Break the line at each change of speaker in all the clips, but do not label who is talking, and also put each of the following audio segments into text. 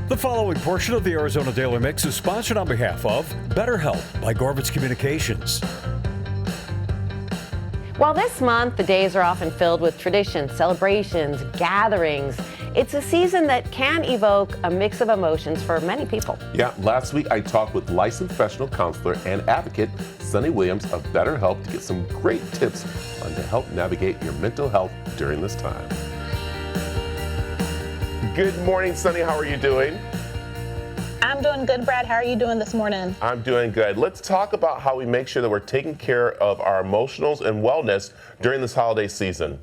The following portion of the Arizona Daily Mix is sponsored on behalf of BetterHelp by Gorvitz Communications.
While this month, the days are often filled with traditions, celebrations, gatherings, it's a season that can evoke a mix of emotions for many people.
Yeah, last week I talked with licensed professional counselor and advocate Sunny Williams of BetterHelp to get some great tips on to help navigate your mental health during this time. Good morning, Sunny. How are you doing?
I'm doing good, Brad. How are you doing this morning?
I'm doing good. Let's talk about how we make sure that we're taking care of our emotionals and wellness during this holiday season.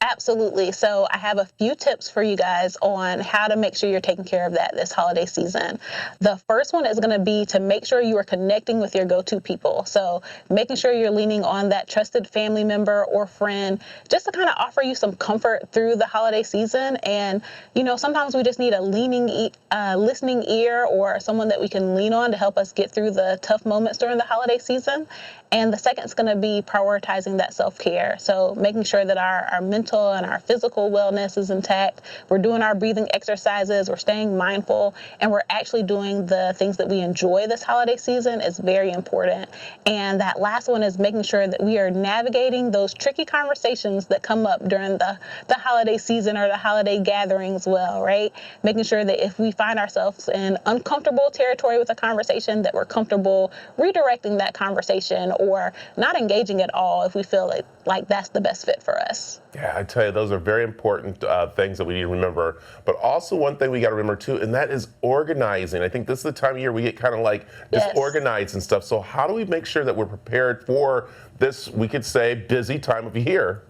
Absolutely. So I have a few tips for you guys on how to make sure you're taking care of that this holiday season. The first one is going to be to make sure you are connecting with your go-to people. So making sure you're leaning on that trusted family member or friend just to kind of offer you some comfort through the holiday season. And, you know, sometimes we just need a listening ear or someone that we can lean on to help us get through the tough moments during the holiday season. And the second is going to be prioritizing that self-care. So making sure that our mental and our physical wellness is intact. We're doing our breathing exercises. We're staying mindful. And we're actually doing the things that we enjoy this holiday season is very important. And that last one is making sure that we are navigating those tricky conversations that come up during the holiday season or the holiday gatherings well, right? Making sure that if we find ourselves in uncomfortable territory with a conversation, that we're comfortable redirecting that conversation or not engaging at all if we feel like that's the best fit for us.
Yeah, I tell you, those are very important things that we need to remember. But also one thing we got to remember too, and that is organizing. I think this is the time of year we get kind of like disorganized and stuff. So how do we make sure that we're prepared for this, we could say, busy time of year?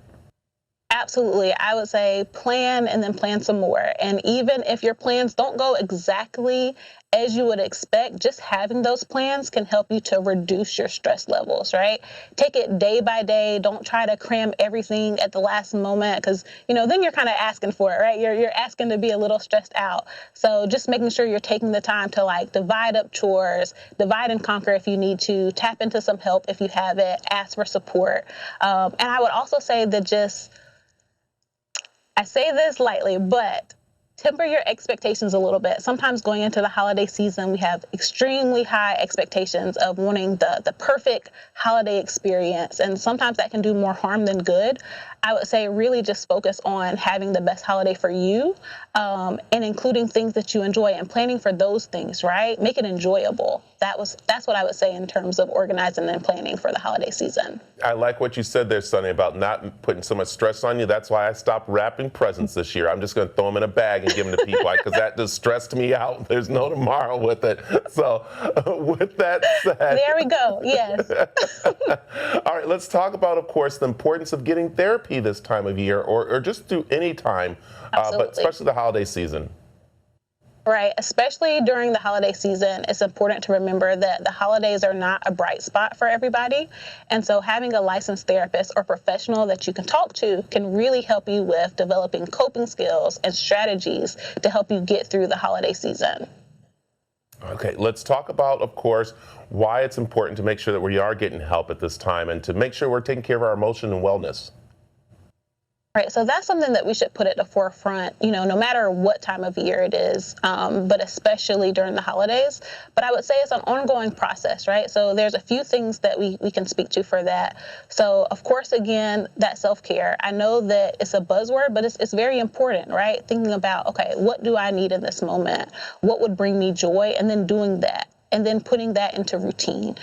Absolutely. I would say plan and then plan some more. And even if your plans don't go exactly as you would expect, just having those plans can help you to reduce your stress levels, right? Take it day by day. Don't try to cram everything at the last moment because, you know, then you're kind of asking for it, right? You're asking to be a little stressed out. So just making sure you're taking the time to like divide up chores, divide and conquer if you need to, tap into some help if you have it, ask for support. And I would also say that I say this lightly, but temper your expectations a little bit. Sometimes going into the holiday season, we have extremely high expectations of wanting the perfect holiday experience. And sometimes that can do more harm than good. I would say really just focus on having the best holiday for you and including things that you enjoy and planning for those things, right? Make it enjoyable. That's what I would say in terms of organizing and planning for the holiday season.
I like what you said there, Sunny, about not putting so much stress on you. That's why I stopped wrapping presents this year. I'm just going to throw them in a bag and give them to people because that just stressed me out. There's no tomorrow with it. So with that said.
There we go. Yes.
All right, let's talk about, of course, the importance of getting therapy this time of year or just through any time, but especially the holiday season.
Right. Especially during the holiday season, it's important to remember that the holidays are not a bright spot for everybody. And so having a licensed therapist or professional that you can talk to can really help you with developing coping skills and strategies to help you get through the holiday season.
Okay, let's talk about, of course, why it's important to make sure that we are getting help at this time and to make sure we're taking care of our emotion and wellness.
Right, so that's something that we should put at the forefront, you know, no matter what time of year it is, but especially during the holidays. But I would say it's an ongoing process, right? So there's a few things that we can speak to for that. So, of course, again, that self-care. I know that it's a buzzword, but it's very important, right? Thinking about, okay, what do I need in this moment? What would bring me joy? And then doing that. And then putting that into routine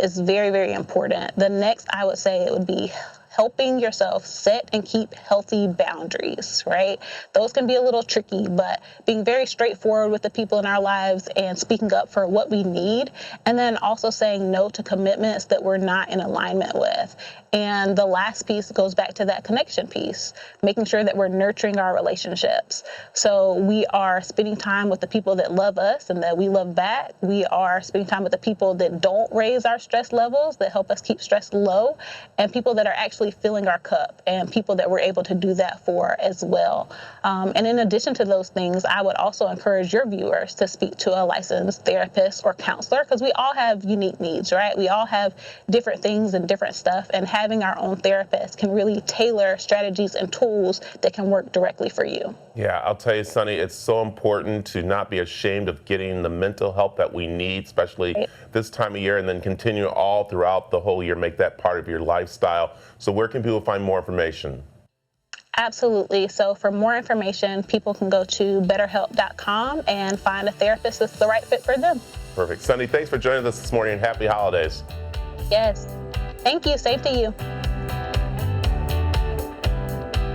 is very, very important. The next, I would say it would be helping yourself set and keep healthy boundaries, right? Those can be a little tricky, but being very straightforward with the people in our lives and speaking up for what we need, and then also saying no to commitments that we're not in alignment with. And the last piece goes back to that connection piece, making sure that we're nurturing our relationships. So we are spending time with the people that love us and that we love back. We are spending time with the people that don't raise our stress levels, that help us keep stress low, and people that are actually filling our cup and people that we're able to do that for as well. And in addition to those things, I would also encourage your viewers to speak to a licensed therapist or counselor because we all have unique needs, right? We all have different things and different stuff, and having our own therapist can really tailor strategies and tools that can work directly for you.
Yeah, I'll tell you, Sunny, it's so important to not be ashamed of getting the mental help that we need, especially this time of year, and then continue all throughout the whole year, make that part of your lifestyle. So where can people find more information?
Absolutely. So for more information, people can go to betterhelp.com and find a therapist that's the right fit for them.
Perfect. Sunny, thanks for joining us this morning, and happy holidays.
Yes. Thank you. Same to you.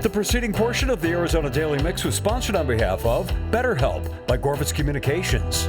The preceding portion of the Arizona Daily Mix was sponsored on behalf of BetterHelp by Gorvitz Communications.